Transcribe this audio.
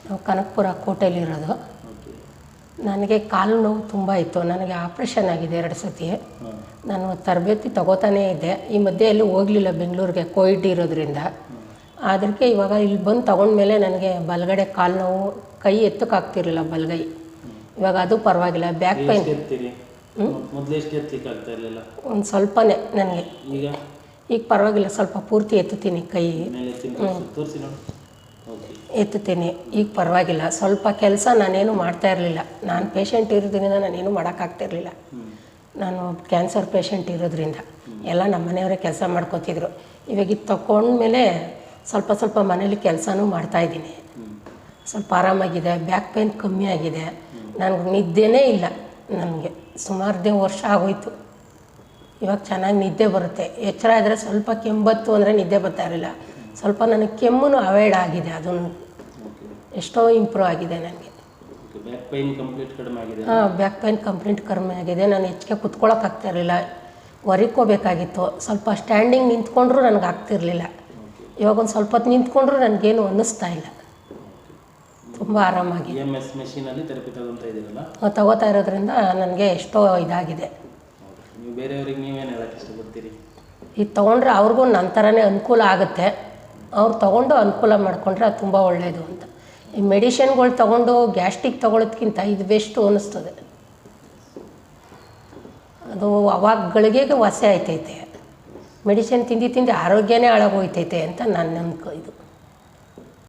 ನಾವು ಕನಕಪುರ ಕೋಟೆಯಲ್ಲಿರೋದು. ಓಕೆ. ನನಗೆ ಕಾಲು ನೋವು ತುಂಬ ಇತ್ತು. ನನಗೆ ಆಪ್ರೇಷನ್ ಆಗಿದೆ 2 ಸತಿ. ನಾನು ತರಬೇತಿ ತಗೋತಾನೇ ಇದ್ದೆ. ಈ ಮಧ್ಯೆ ಎಲ್ಲೂ ಹೋಗಲಿಲ್ಲ ಬೆಂಗಳೂರಿಗೆ, ಕೋವಿಡ್ ಇರೋದ್ರಿಂದ. ಅದಕ್ಕೆ ಇವಾಗ ಇಲ್ಲಿ ಬಂದು ತಗೊಂಡ್ಮೇಲೆ ನನಗೆ ಬಲಗಡೆ ಕಾಲು ನೋವು, ಕೈ ಎತ್ತಕ್ಕಾಗ್ತಿರಲಿಲ್ಲ ಬಲಗೈ. ಇವಾಗ ಅದು ಪರವಾಗಿಲ್ಲ. ಬ್ಯಾಕ್ ಪೈನ್ ಮೊದಲು ಎಷ್ಟು ಎತ್ತಲಿಕ್ಕೆ ಆಗ್ತಾ ಇರಲಿಲ್ಲ? ಒಂದು ಸ್ವಲ್ಪನೇ ನನಗೆ. ಈಗ ಪರವಾಗಿಲ್ಲ, ಸ್ವಲ್ಪ ಪೂರ್ತಿ ಎತ್ತುತ್ತೀನಿ ಕೈ. ತೋರಿಸಿ ನೋಡಿ. ಓಕೆ. ಎತ್ತುತ್ತೀನಿ, ಈಗ ಪರವಾಗಿಲ್ಲ. ಸ್ವಲ್ಪ ಕೆಲಸ ನಾನೇನು ಮಾಡ್ತಾ ಇರಲಿಲ್ಲ. ನಾನು ಪೇಷಂಟ್ ಇರೋದ್ರಿಂದ ನಾನೇನು ಮಾಡೋಕ್ಕಾಗ್ತಿರ್ಲಿಲ್ಲ. ನಾನು ಕ್ಯಾನ್ಸರ್ ಪೇಷಂಟ್ ಇರೋದ್ರಿಂದ ಎಲ್ಲ ನಮ್ಮ ಮನೆಯವರೇ ಕೆಲಸ ಮಾಡ್ಕೋತಿದ್ರು. ಇವಾಗ ಇದು ತಗೊಂಡ್ಮೇಲೆ ಸ್ವಲ್ಪ ಸ್ವಲ್ಪ ಮನೇಲಿ ಕೆಲಸನೂ ಮಾಡ್ತಾಯಿದ್ದೀನಿ. ಸ್ವಲ್ಪ ಆರಾಮಾಗಿದೆ. ಬ್ಯಾಕ್ ಪೇನ್ ಕಮ್ಮಿ ಆಗಿದೆ. ನನಗೆ ನಿದ್ದೆನೇ ಇಲ್ಲ. ನನಗೆ ಸುಮಾರು ವರ್ಷ ಆಗೋಯ್ತು. ಇವಾಗ ಚೆನ್ನಾಗಿ ನಿದ್ದೆ ಬರುತ್ತೆ. ಎಚ್ಚರ ಆದರೆ ಸ್ವಲ್ಪ ಕೆಮ್ಮತ್ತು ಅಂದರೆ ನಿದ್ದೆ ಬರ್ತಾ ಇರಲಿಲ್ಲ. ಸ್ವಲ್ಪ ನನಗೆ ಕೆಮ್ಮು ಅವಾಯ್ಡ್ ಆಗಿದೆ. ಅದನ್ನು ಎಷ್ಟೋ ಇಂಪ್ರೂವ್ ಆಗಿದೆ ನನಗೆ. ಬ್ಯಾಕ್ ಪೈನ್ ಕಂಪ್ಲೀಟ್ ಕಡಿಮೆ ಆಗಿದೆ? ಹಾಂ, ಬ್ಯಾಕ್ ಪೈನ್ ಕಂಪ್ಲೀಟ್ ಕಡಿಮೆ ಆಗಿದೆ. ನಾನು ಹೆಚ್ಚಿಗೆ ಕುತ್ಕೊಳ್ಳೋಕ್ಕಾಗ್ತಾ ಇರಲಿಲ್ಲ, ಹೊರಿಕೋಬೇಕಾಗಿತ್ತು. ಸ್ವಲ್ಪ ಸ್ಟ್ಯಾಂಡಿಂಗ್ ನಿಂತ್ಕೊಂಡ್ರೂ ನನಗೆ ಆಗ್ತಿರ್ಲಿಲ್ಲ. ಇವಾಗ ಒಂದು ಸ್ವಲ್ಪ ಹೊತ್ತು ನಿಂತ್ಕೊಂಡ್ರೂ ನನಗೇನು ಅನ್ನಿಸ್ತಾ ಇಲ್ಲ. ತುಂಬ ಆರಾಮಾಗಿ EMS ಮೆಷಿನಲ್ಲಿ ಥೆರಪಿ ತಗೊತಾ ಇದ್ದೀರಲ್ಲ? ತಗೋತಾ ಇರೋದ್ರಿಂದ ನನಗೆ ಎಷ್ಟೋ ಇದಾಗಿದೆ. ನೀವು ಬೇರೆಯವ್ರಿಗೆ ನೀವೇನು ಹೇಳೋಕ್ಕೆ ಇಷ್ಟಪಡ್ತೀರಿ? ಇದು ತೊಗೊಂಡ್ರೆ ಅವ್ರಿಗೂ ನನ್ನ ಥರನೇ ಅನುಕೂಲ ಆಗುತ್ತೆ. ಅವ್ರು ತೊಗೊಂಡು ಅನುಕೂಲ ಮಾಡಿಕೊಂಡ್ರೆ ಅದು ತುಂಬ ಒಳ್ಳೆಯದು ಅಂತ. ಈ ಮೆಡಿಷನ್ಗಳು ತೊಗೊಂಡು ಗ್ಯಾಸ್ಟ್ರಿಕ್ ತೊಗೊಳೋದ್ಕಿಂತ ಇದು ಬೆಸ್ಟು ಅನ್ನಿಸ್ತದೆ. ಅದು ಅವಾಗಗಳಿಗೆ ವಾಸಿ ಆಯ್ತೈತೆ. ಮೆಡಿಸಿನ್ ತಿಂದು ಆರೋಗ್ಯನೇ ಹಾಳಾಗೋಯ್ತೈತೆ ಅಂತ ನನ್ನ ಇದು.